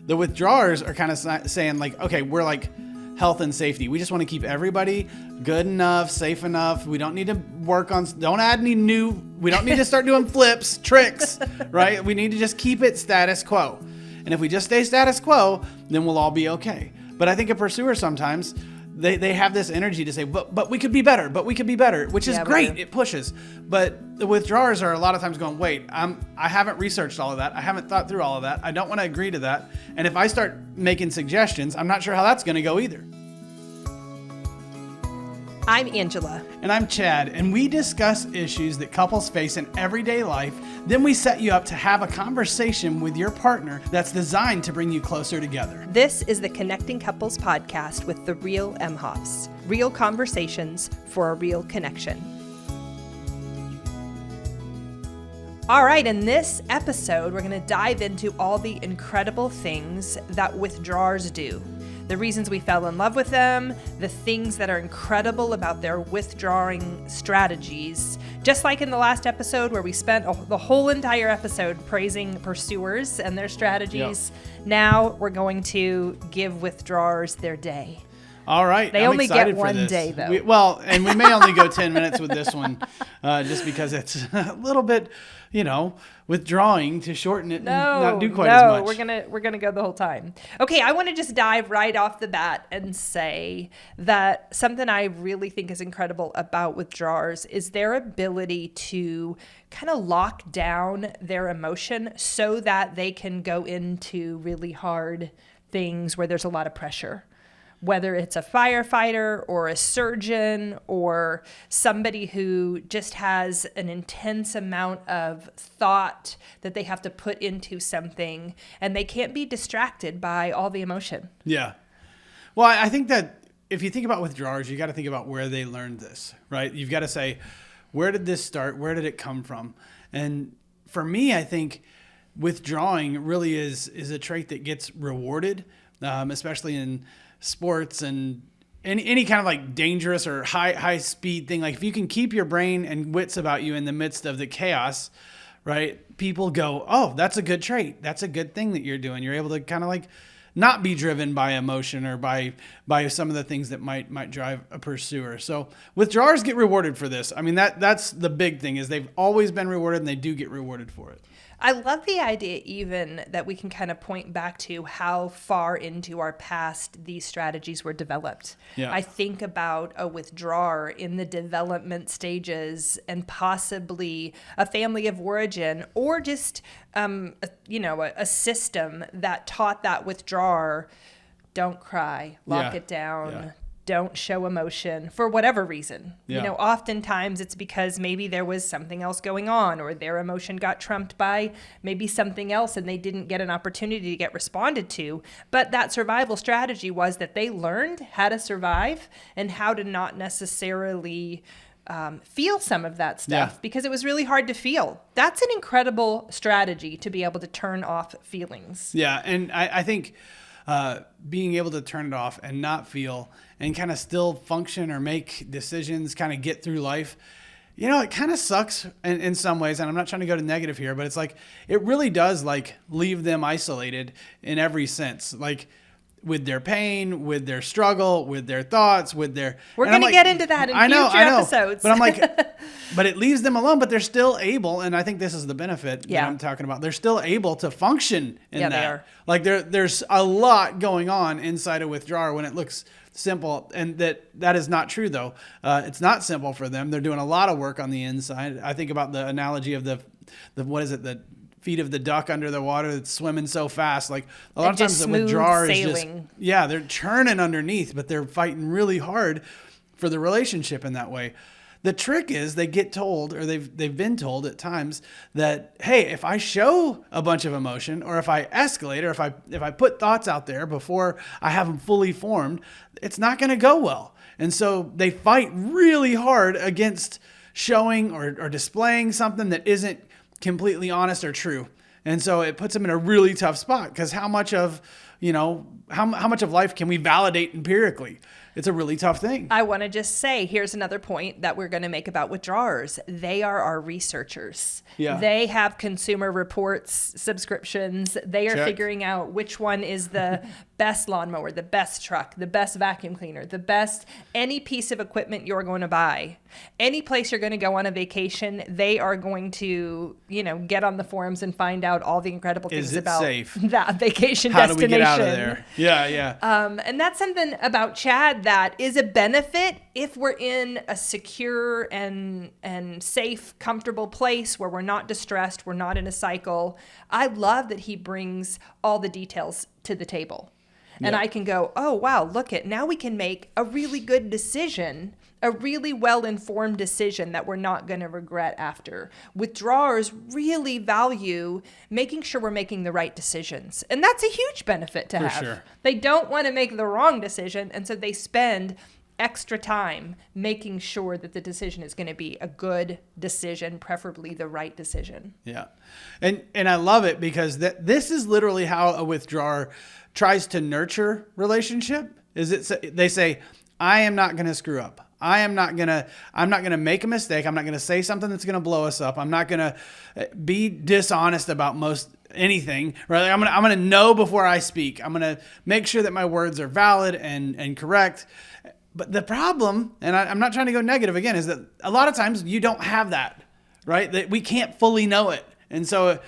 The withdrawers are kind of saying like, okay, we're like health and safety. We just want to keep everybody good enough, safe enough. We don't need to don't add any we don't need to start doing flips, tricks, right? We need to just keep it status quo. And if we just stay status quo, then we'll all be okay. But I think a pursuer sometimes, they have this energy to say, but we could be better, which is great. It pushes. But the withdrawers are a lot of times going, wait, I haven't researched all of that. I haven't thought through all of that. I don't want to agree to that. And if I start making suggestions, I'm not sure how that's going to go either. I'm Angela. And I'm Chad, and we discuss issues that couples face in everyday life. Then we set you up to have a conversation with your partner that's designed to bring you closer together. This is the Connecting Couples podcast with the real Emhoffs. Real conversations for a real connection. All right, in this episode, we're going to dive into all the incredible things that withdrawers do. The reasons we fell in love with them, the things that are incredible about their withdrawing strategies. Just like in the last episode where we spent the whole entire episode praising pursuers and their strategies, Now we're going to give withdrawers their day. All right. They only get one day, though. And we may only go 10 minutes with this one just because it's a little bit, withdrawing to shorten it and not do quite as much. We're gonna go the whole time. Okay, I want to just dive right off the bat and say that something I really think is incredible about withdrawers is their ability to kind of lock down their emotion so that they can go into really hard things where there's a lot of pressure. Whether it's a firefighter or a surgeon or somebody who just has an intense amount of thought that they have to put into something and they can't be distracted by all the emotion. Yeah. Well, I think that if you think about withdrawers, you got to think about where they learned this, right? You've got to say, where did this start? Where did it come from? And for me, I think withdrawing really is a trait that gets rewarded, especially in sports and any kind of like dangerous or high speed thing. Like if you can keep your brain and wits about you in the midst of the chaos, right? People go, oh, that's a good trait. That's a good thing that you're doing. You're able to kind of like not be driven by emotion or by some of the things that might drive a pursuer. So withdrawers get rewarded for this. I mean, that's the big thing is they've always been rewarded and they do get rewarded for it. I love the idea even that we can kind of point back to how far into our past these strategies were developed. Yeah. I think about a withdrawer in the development stages and possibly a family of origin or just, a system that taught that withdrawer, don't cry, lock it down, don't show emotion for whatever reason. Yeah. Oftentimes it's because maybe there was something else going on or their emotion got trumped by maybe something else and they didn't get an opportunity to get responded to. But that survival strategy was that they learned how to survive and how to not necessarily feel some of that stuff because it was really hard to feel. That's an incredible strategy to be able to turn off feelings. Yeah, and I think being able to turn it off and not feel and kind of still function or make decisions, kind of get through life, it kind of sucks in some ways. And I'm not trying to go to negative here, but it's like, it really does like leave them isolated in every sense. Like with their pain, with their struggle, with their thoughts, with their... We're going to get into that in future episodes. But I'm like, but it leaves them alone, but they're still able, and I think this is the benefit that I'm talking about. They're still able to function in that. They are. Like there's a lot going on inside a withdrawer when it looks simple, and that is not true though. It's not simple for them. They're doing a lot of work on the inside. I think about the analogy of the what is it, the feet of the duck under the water that's swimming so fast. Like a lot of times the withdrawer is just, they're churning underneath, but they're fighting really hard for the relationship in that way. The trick is they get told, or they've been told at times that, hey, if I show a bunch of emotion, or if I escalate, or if I put thoughts out there before I have them fully formed, it's not going to go well. And so they fight really hard against showing or displaying something that isn't completely honest or true. And so it puts them in a really tough spot because how much of life can we validate empirically? it's a really tough thing. I want to just say, here's another point that we're going to make about withdrawers. They are our researchers. Yeah. They have Consumer Reports subscriptions. They are figuring out which one is the best lawnmower, the best truck, the best vacuum cleaner, the best any piece of equipment you're going to buy. Any place you're going to go on a vacation, they are going to, get on the forums and find out all the incredible things about that vacation How destination. do we get out of there? Yeah. And that's something about Chad that is a benefit if we're in a secure and safe, comfortable place where we're not distressed, we're not in a cycle. I love that he brings all the details to the table. And I can go, oh, wow, look at, now we can make a really good decision, a really well-informed decision that we're not going to regret after. Withdrawers really value making sure we're making the right decisions. And that's a huge benefit to have. Sure. They don't want to make the wrong decision, and so they spend extra time making sure that the decision is going to be a good decision, preferably the right decision. Yeah. And I love it because this is literally how a withdrawer tries to nurture relationship. They say, I am not going to screw up. I'm not going to make a mistake. I'm not going to say something that's going to blow us up. I'm not going to be dishonest about most anything, right? I'm going to know before I speak. I'm going to make sure that my words are valid and correct. But the problem, and I'm not trying to go negative again, is that a lot of times you don't have that, right? That we can't fully know it. And so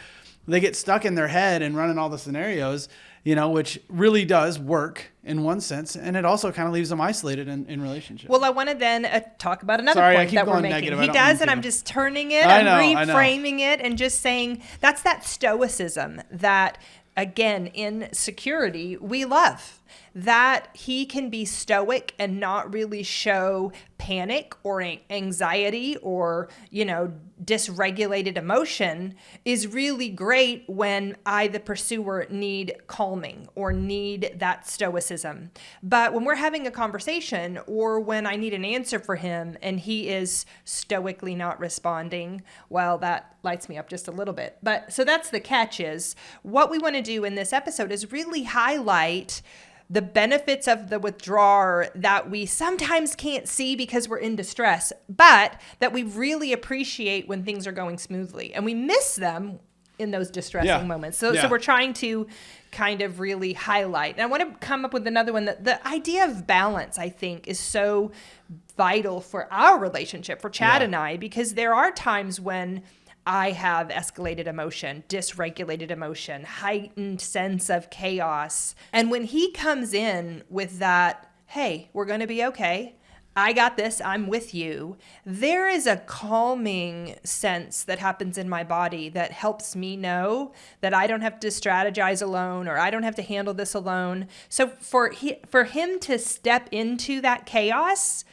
they get stuck in their head and running all the scenarios, which really does work in one sense. And it also kind of leaves them isolated in relationships. Well, I want to then talk about another point that we're making. Negative. He does, and I'm just turning it and reframing it and just saying that's that stoicism that, again, in security, we love. That he can be stoic and not really show panic or anxiety or, dysregulated emotion is really great when I, the pursuer, need calming or need that stoicism. But when we're having a conversation or when I need an answer for him and he is stoically not responding, well, that lights me up just a little bit. But so that's the catch is what we want to do in this episode is really highlight the benefits of the withdrawer that we sometimes can't see because we're in distress, but that we really appreciate when things are going smoothly. And we miss them in those distressing moments. So we're trying to kind of really highlight. And I want to come up with another one. That the idea of balance, I think, is so vital for our relationship, for Chad and I, because there are times when I have escalated emotion, dysregulated emotion, heightened sense of chaos. And when he comes in with that, hey, we're going to be okay. I got this. I'm with you. There is a calming sense that happens in my body that helps me know that I don't have to strategize alone or I don't have to handle this alone. So for him to step into that chaos,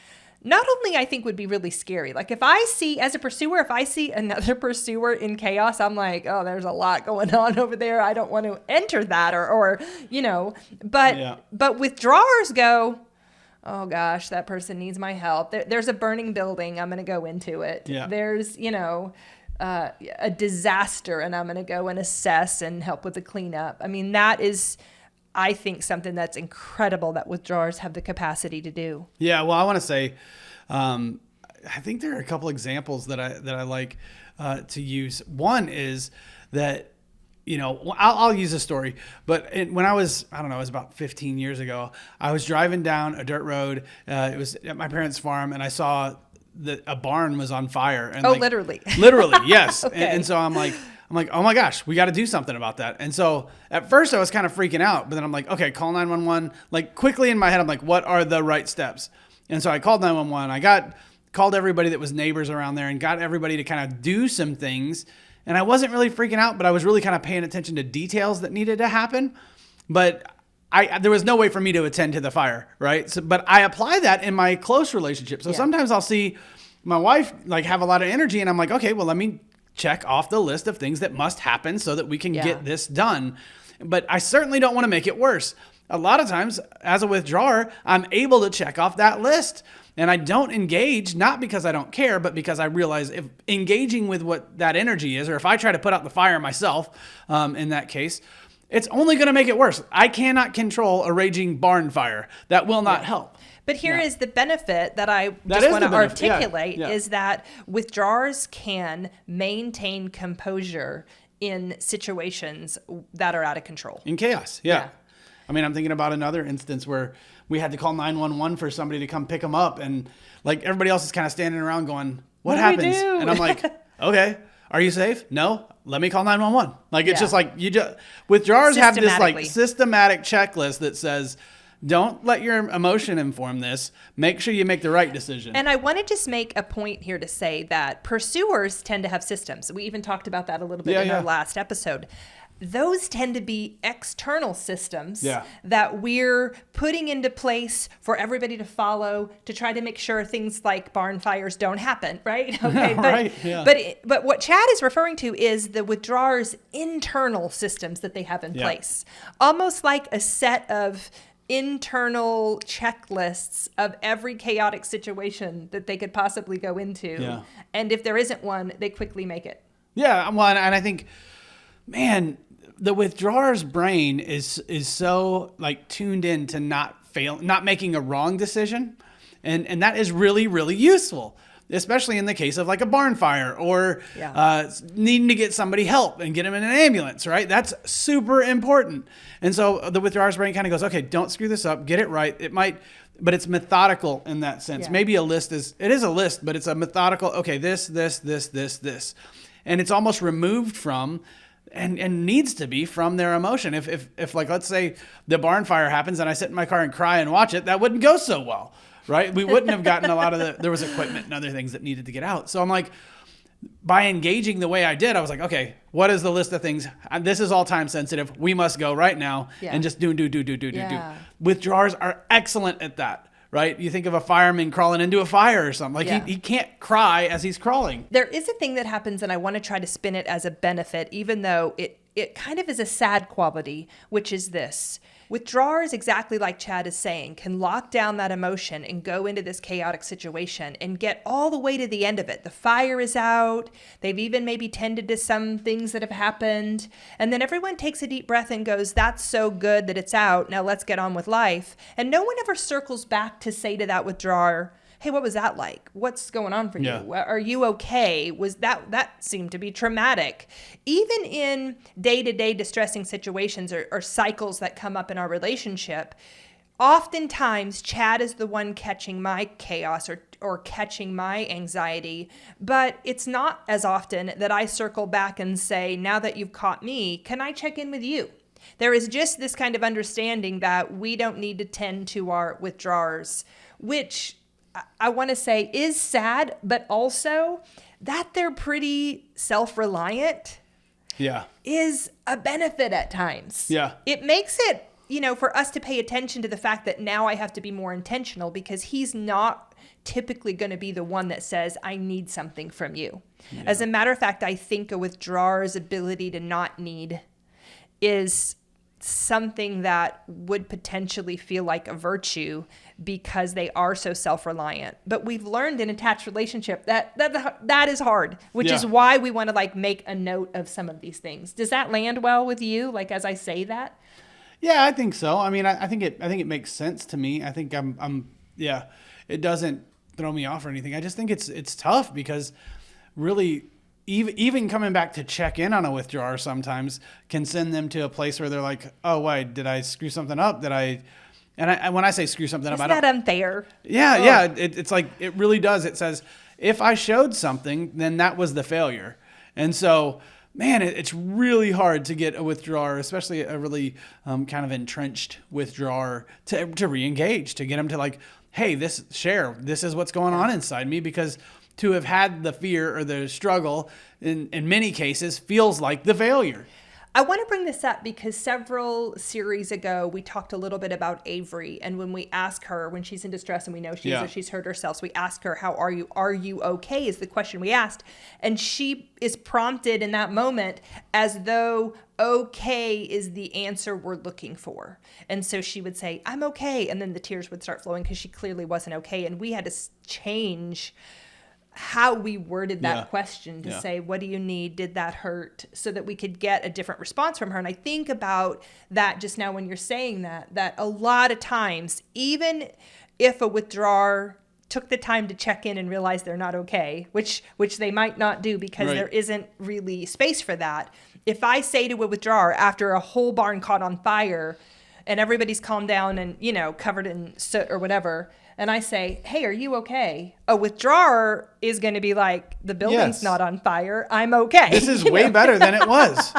not only I think would be really scary. Like if I see, as a pursuer, if I see another pursuer in chaos, I'm like, oh, there's a lot going on over there. I don't want to enter that but withdrawers go, oh gosh, that person needs my help. There's a burning building. I'm going to go into it. Yeah. There's, a disaster and I'm going to go and assess and help with the cleanup. I mean, that is, I think, something that's incredible that withdrawers have the capacity to do. Yeah, well, I want to say, I think there are a couple examples that I like to use. One is that, I'll use a story, but when I was, it was about 15 years ago, I was driving down a dirt road. It was at my parents' farm, and I saw that a barn was on fire. And literally. Literally, yes. Okay. And so I'm like, oh my gosh, we got to do something about that. And so at first I was kind of freaking out, but then I'm like, okay, call 911. Like quickly in my head, I'm like, what are the right steps? And so I called 911. I called everybody that was neighbors around there and got everybody to kind of do some things. And I wasn't really freaking out, but I was really kind of paying attention to details that needed to happen. But there was no way for me to attend to the fire, right? So, but I apply that in my close relationship. So sometimes I'll see my wife have a lot of energy and I'm like, okay, well, let me check off the list of things that must happen so that we can get this done. But I certainly don't want to make it worse. A lot of times as a withdrawer, I'm able to check off that list and I don't engage, not because I don't care, but because I realize if engaging with what that energy is, or if I try to put out the fire myself, in that case, it's only going to make it worse. I cannot control a raging barn fire. That will not help. But here is the benefit that I just want to articulate is that withdrawers can maintain composure in situations that are out of control. In chaos, yeah. I mean, I'm thinking about another instance where we had to call 911 for somebody to come pick them up. And like everybody else is kind of standing around going, what happens? And I'm like, okay, are you safe? No, let me call 911. Like, it's just like, withdrawers have this like systematic checklist that says, don't let your emotion inform this. Make sure you make the right decision. And I want to just make a point here to say that pursuers tend to have systems. We even talked about that a little bit in our last episode. Those tend to be external systems that we're putting into place for everybody to follow to try to make sure things like barn fires don't happen, right? Okay, but what Chad is referring to is the withdrawers' internal systems that they have in place, almost like a set of internal checklists of every chaotic situation that they could possibly go into. Yeah. And if there isn't one, they quickly make it. Yeah, well, and I think, man, the withdrawer's brain is so like tuned in to not making a wrong decision. And that is really, really useful, especially in the case of like a barn fire or needing to get somebody help and get them in an ambulance, right? That's super important. And so the withdrawer's brain kind of goes, okay, don't screw this up, get it right. It might, but it's methodical in that sense. Yeah. Maybe it is a list, but it's a methodical, okay, this. And it's almost removed from and needs to be from their emotion. If like, let's say the barn fire happens and I sit in my car and cry and watch it, that wouldn't go so well, right? We wouldn't have gotten a lot of there was equipment and other things that needed to get out. So I'm like, by engaging the way I did, I was like, okay, what is the list of things? This is all time sensitive. We must go right now and just do. Withdrawers are excellent at that. Right? You think of a fireman crawling into a fire or something. Like he can't cry as he's crawling. There is a thing that happens, and I want to try to spin it as a benefit, even though it kind of is a sad quality, which is this. Withdrawers, exactly like Chad is saying, can lock down that emotion and go into this chaotic situation and get all the way to the end of it. The fire is out. They've even maybe tended to some things that have happened. And then everyone takes a deep breath and goes, that's so good that it's out. Now let's get on with life. And no one ever circles back to say to that withdrawer, hey, what was that like? What's going on for you? Are you okay? Was that seemed to be traumatic? Even in day-to-day distressing situations or cycles that come up in our relationship, oftentimes Chad is the one catching my chaos or catching my anxiety, but it's not as often that I circle back and say, now that you've caught me, can I check in with you? There is just this kind of understanding that we don't need to tend to our withdrawers, which I want to say is sad, but also that they're pretty self-reliant is a benefit at times. Yeah. It makes it, for us to pay attention to the fact that now I have to be more intentional because he's not typically going to be the one that says, I need something from you. Yeah. As a matter of fact, I think a withdrawer's ability to not need is something that would potentially feel like a virtue because they are so self-reliant. But we've learned in attached relationship that is hard, which is why we want to make a note of some of these things. Does that land well with you? As I say that? Yeah, I think so. I mean, I think it makes sense to me. I think it doesn't throw me off or anything. I just think it's tough because really even coming back to check in on a withdrawer sometimes can send them to a place where they're like, oh, why did I screw something up? And when I say screw something up, isn't that unfair? Yeah. It's like, it really does. It says, if I showed something, then that was the failure. And so, man, it's really hard to get a withdrawer, especially a really kind of entrenched withdrawer to re-engage, to get them to hey, this is what's going on inside me, because to have had the fear or the struggle in many cases feels like the failure. I want to bring this up because several series ago, we talked a little bit about Avery. And when we ask her, when she's in distress and we know she's hurt herself, so we ask her, how are you? Are you okay? Is the question we asked. And she is prompted in that moment as though okay is the answer we're looking for. And so she would say, I'm okay. And then the tears would start flowing because she clearly wasn't okay. And we had to change how we worded that question to say, what do you need? Did that hurt? So that we could get a different response from her. And I think about that just now when you're saying that a lot of times, even if a withdrawer took the time to check in and realize they're not okay, which they might not do because there isn't really space for that. If I say to a withdrawer after a whole barn caught on fire and everybody's calmed down and, covered in soot or whatever, and I say, hey, are you okay? A withdrawer is going to be like, the building's not on fire. I'm okay. This is way better than it was.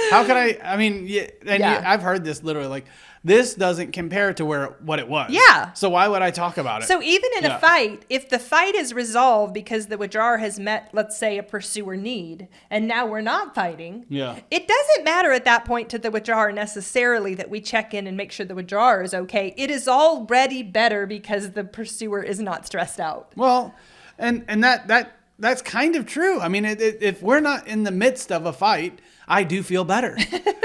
How could I've heard this literally, like, this doesn't compare to what it was. Yeah. So why would I talk about it? So even in a fight, if the fight is resolved because the withdrawer has met, let's say, a pursuer need, and now we're not fighting, it doesn't matter at that point to the withdrawer necessarily that we check in and make sure the withdrawer is okay. It is already better because the pursuer is not stressed out. Well, and that's kind of true. I mean, if we're not in the midst of a fight, I do feel better,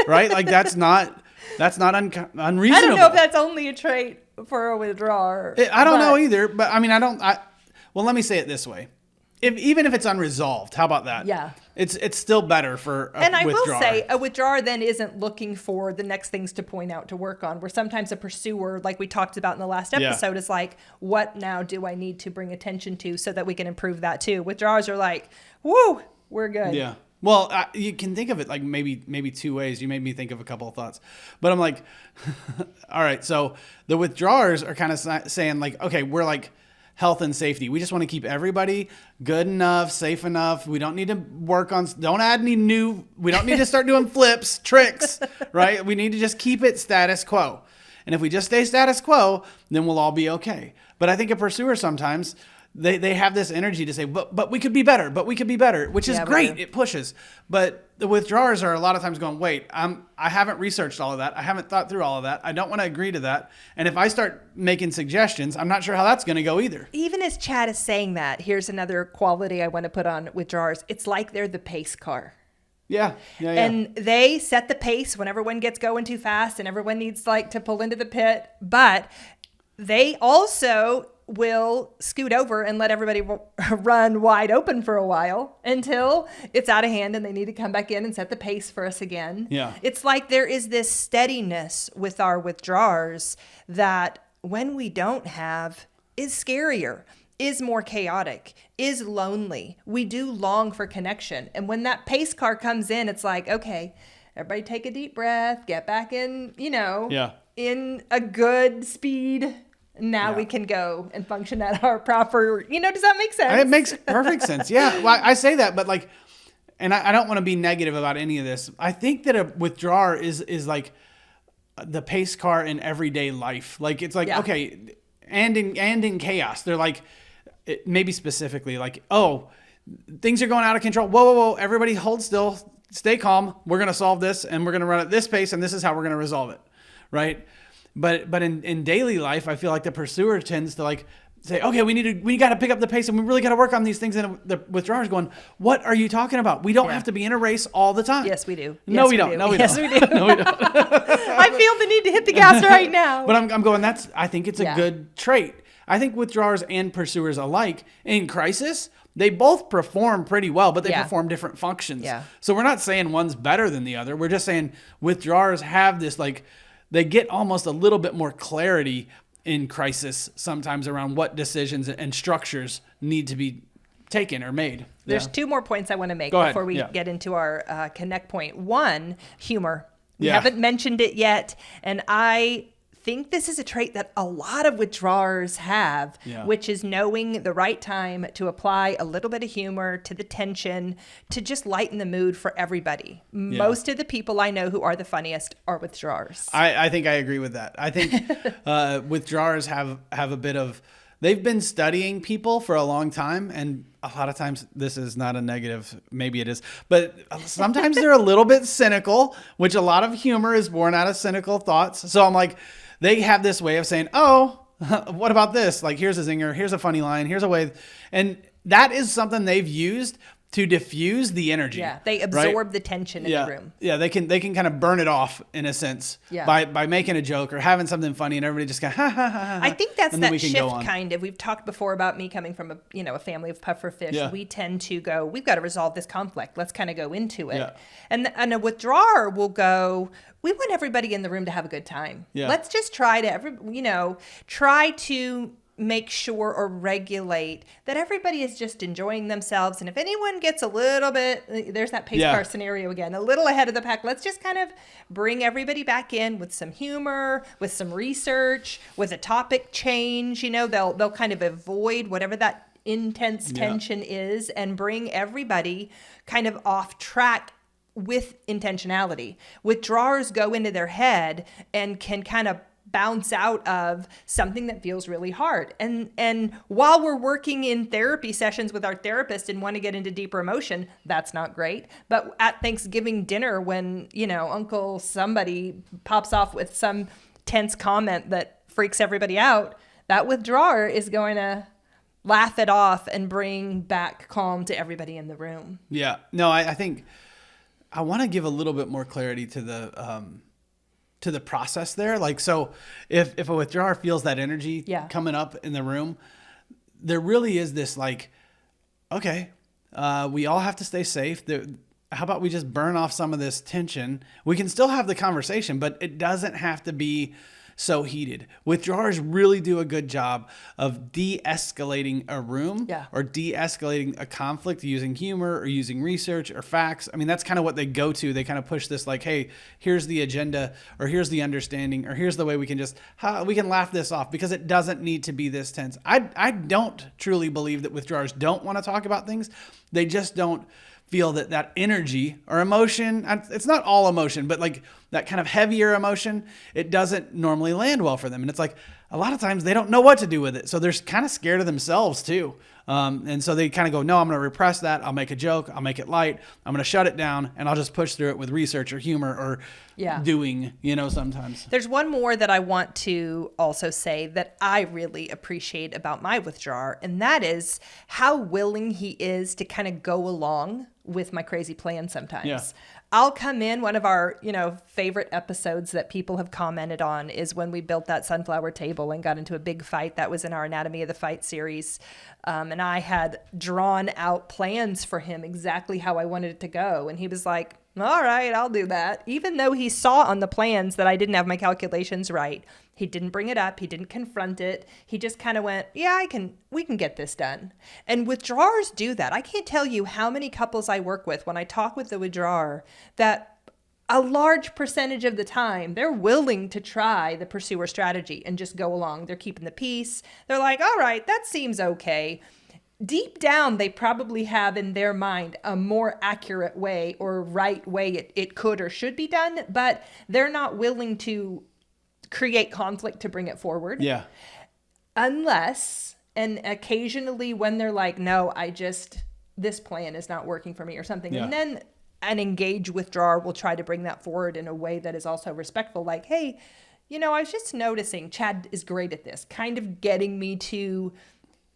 right? Like that's not unreasonable. I don't know if that's only a trait for a withdrawer. I don't know either, but I mean, well, let me say it this way. Even if it's unresolved, how about that? Yeah. It's still better for a withdrawer. And I will say, a withdrawer then isn't looking for the next things to point out to work on, where sometimes a pursuer, like we talked about in the last episode, is like, what now do I need to bring attention to so that we can improve that too? Withdrawers are like, woo, we're good. Yeah. Well, you can think of it like maybe two ways. You made me think of a couple of thoughts. But I'm like, all right, so the withdrawers are kind of saying like, okay, we're like health and safety. We just want to keep everybody good enough, safe enough. We don't need to don't add any new, we don't need to start doing flips, tricks, right? We need to just keep it status quo. And if we just stay status quo, then we'll all be okay. But I think a pursuer sometimes, they have this energy to say, but we could be better, which is great. It pushes. But the withdrawers are a lot of times going, wait, I haven't researched all of that. I haven't thought through all of that. I don't want to agree to that. And if I start making suggestions, I'm not sure how that's going to go either. Even as Chad is saying that, here's another quality I want to put on withdrawers. It's like they're the pace car. Yeah. And they set the pace when everyone gets going too fast and everyone needs like to pull into the pit. But they also will scoot over and let everybody run wide open for a while until it's out of hand and they need to come back in and set the pace for us again. Yeah. It's like there is this steadiness with our withdrawers that when we don't have is scarier, is more chaotic, is lonely. We do long for connection. And when that pace car comes in, it's like, okay, everybody take a deep breath, get back in, in a good speed. Now we can go and function at our proper, does that make sense? It makes perfect sense. Yeah. Well, I say that, but like, and I don't want to be negative about any of this. I think that a withdrawer is like the pace car in everyday life. Like, it's like, okay. And in chaos, they're like, maybe specifically like, oh, things are going out of control. Whoa. Everybody hold still, stay calm. We're going to solve this and we're going to run at this pace. And this is how we're going to resolve it. Right. But in daily life, I feel like the pursuer tends to like say, okay, we got to pick up the pace and we really got to work on these things. And the withdrawer's going, what are you talking about? We don't have to be in a race all the time. Yes, we do. No, we don't. Yes, we do. No, we don't. I feel the need to hit the gas right now. But I'm going, I think it's a good trait. I think withdrawers and pursuers alike in crisis, they both perform pretty well, but they perform different functions. Yeah. So we're not saying one's better than the other. We're just saying withdrawers have this like, they get almost a little bit more clarity in crisis sometimes around what decisions and structures need to be taken or made. There's two more points I want to make before we get into our connect point. One, humor. We haven't mentioned it yet, and I think this is a trait that a lot of withdrawers have, which is knowing the right time to apply a little bit of humor to the tension to just lighten the mood for everybody. Most of the people I know who are the funniest are withdrawers. I think I agree with that. I think withdrawers have a bit of, they've been studying people for a long time, and a lot of times this is not a negative, maybe it is, but sometimes they're a little bit cynical, which a lot of humor is born out of cynical thoughts. So I'm like, they have this way of saying, oh, what about this? Like, here's a zinger, here's a funny line, here's a way. And that is something they've used to diffuse the energy. Yeah, they absorb the tension in the room. Yeah, they can kind of burn it off in a sense by making a joke or having something funny and everybody just go ha ha ha ha. I think that's that shift kind of. We've talked before about me coming from a family of pufferfish. Yeah. We tend to go, we've got to resolve this conflict. Let's kind of go into it. Yeah. And a withdrawer will go, we want everybody in the room to have a good time. Yeah. Let's just try to make sure or regulate that everybody is just enjoying themselves. And if anyone gets a little bit, there's that pace car scenario again, a little ahead of the pack, let's just kind of bring everybody back in with some humor, with some research, with a topic change. They'll kind of avoid whatever that intense tension is and bring everybody kind of off track with intentionality. Withdrawers go into their head and can kind of bounce out of something that feels really hard. And while we're working in therapy sessions with our therapist and want to get into deeper emotion, that's not great. But at Thanksgiving dinner, when, Uncle somebody pops off with some tense comment that freaks everybody out, that withdrawer is going to laugh it off and bring back calm to everybody in the room. Yeah. No, I think I want to give a little bit more clarity to the process there. Like, so if a withdrawer feels that energy coming up in the room, there really is this like, okay, we all have to stay safe. How about we just burn off some of this tension? We can still have the conversation, but it doesn't have to be so heated. Withdrawers really do a good job of de-escalating a room or de-escalating a conflict using humor or using research or facts. I mean, that's kind of what they go to. They kind of push this like, hey, here's the agenda, or here's the understanding, or here's the way we can we can laugh this off, because it doesn't need to be this tense. I don't truly believe that withdrawers don't want to talk about things. They just don't feel that energy or emotion, it's not all emotion, but like that kind of heavier emotion, it doesn't normally land well for them. And it's like a lot of times they don't know what to do with it. So they're kind of scared of themselves too. And so they kind of go, no, I'm going to repress that. I'll make a joke. I'll make it light. I'm going to shut it down, and I'll just push through it with research or humor or doing, sometimes. There's one more that I want to also say that I really appreciate about my withdrawer, and that is how willing he is to kind of go along with my crazy plan sometimes. Yeah. I'll come in, one of our, favorite episodes that people have commented on is when we built that sunflower table and got into a big fight. That was in our Anatomy of the Fight series. And I had drawn out plans for him exactly how I wanted it to go. And he was like, all right, I'll do that. Even though he saw on the plans that I didn't have my calculations right, he didn't bring it up. He didn't confront it. He just kind of went, we can get this done. And withdrawers do that. I can't tell you how many couples I work with when I talk with the withdrawer that a large percentage of the time they're willing to try the pursuer strategy and just go along. They're keeping the peace. They're like, all right, that seems okay. Deep down, they probably have in their mind a more accurate way or right way it could or should be done, but they're not willing to create conflict to bring it forward. Yeah. Unless, and occasionally when they're like, no, this plan is not working for me or something. Yeah. And then an engaged withdrawer will try to bring that forward in a way that is also respectful. Like, hey, I was just noticing Chad is great at this, kind of getting me to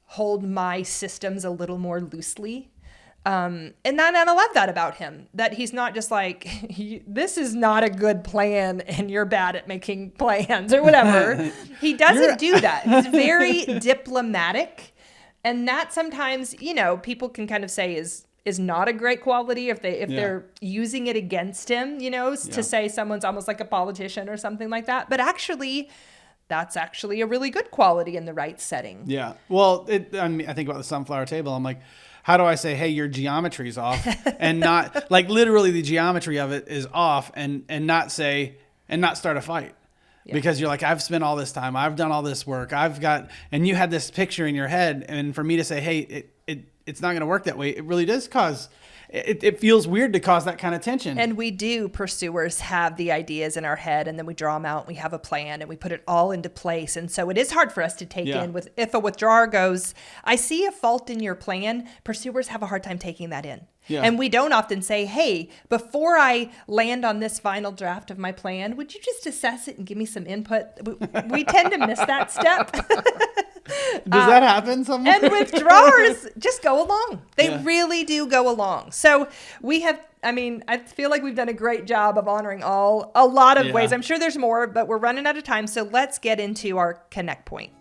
hold my systems a little more loosely. And I love that about him, that he's not just like, this is not a good plan and you're bad at making plans or whatever. He doesn't do that. He's very diplomatic. And that sometimes, people can kind of say is not a great quality if they're using it against him, to say someone's almost like a politician or something like that. But actually, that's actually a really good quality in the right setting. Yeah. Well, I think about the sunflower table. I'm like, how do I say, hey, your geometry's off, and not like literally the geometry of it is off, and not start a fight. Yeah. Because you're like, I've spent all this time, I've done all this work, and you had this picture in your head, and for me to say, hey, it's not going to work that way, it really does cause. It feels weird to cause that kind of tension. And we do, pursuers, have the ideas in our head, and then we draw them out, and we have a plan, and we put it all into place. And so it is hard for us to take in. If a withdrawer goes, I see a fault in your plan, pursuers have a hard time taking that in. Yeah. And we don't often say, hey, before I land on this final draft of my plan, would you just assess it and give me some input? We tend to miss that step. Does that happen somewhere? And with drawers, just go along. They really do go along. So I feel like we've done a great job of honoring a lot of ways. I'm sure there's more, but we're running out of time. So let's get into our connect point.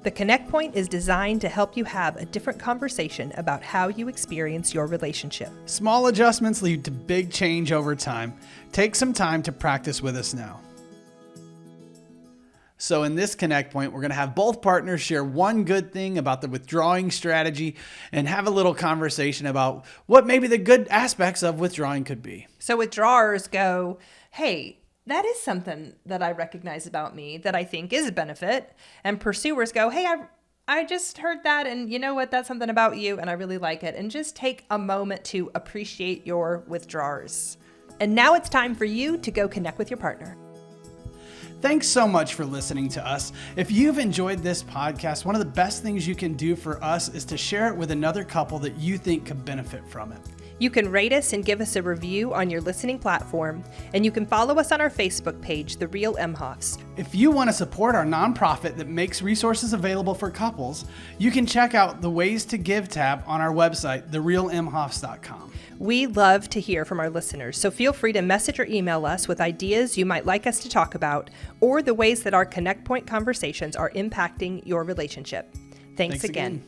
The Connect Point is designed to help you have a different conversation about how you experience your relationship. Small adjustments lead to big change over time. Take some time to practice with us now. So in this Connect Point, we're going to have both partners share one good thing about the withdrawing strategy and have a little conversation about what maybe the good aspects of withdrawing could be. So withdrawers go, hey, that is something that I recognize about me that I think is a benefit. And pursuers go, hey, I just heard that, and you know what? That's something about you, and I really like it. And just take a moment to appreciate your withdrawers. And now it's time for you to go connect with your partner. Thanks so much for listening to us. If you've enjoyed this podcast, one of the best things you can do for us is to share it with another couple that you think could benefit from it. You can rate us and give us a review on your listening platform, and you can follow us on our Facebook page, The Real Imhoffs. If you want to support our nonprofit that makes resources available for couples, you can check out the Ways to Give tab on our website, therealimhoffs.com. We love to hear from our listeners, so feel free to message or email us with ideas you might like us to talk about, or the ways that our Connect Point conversations are impacting your relationship. Thanks again.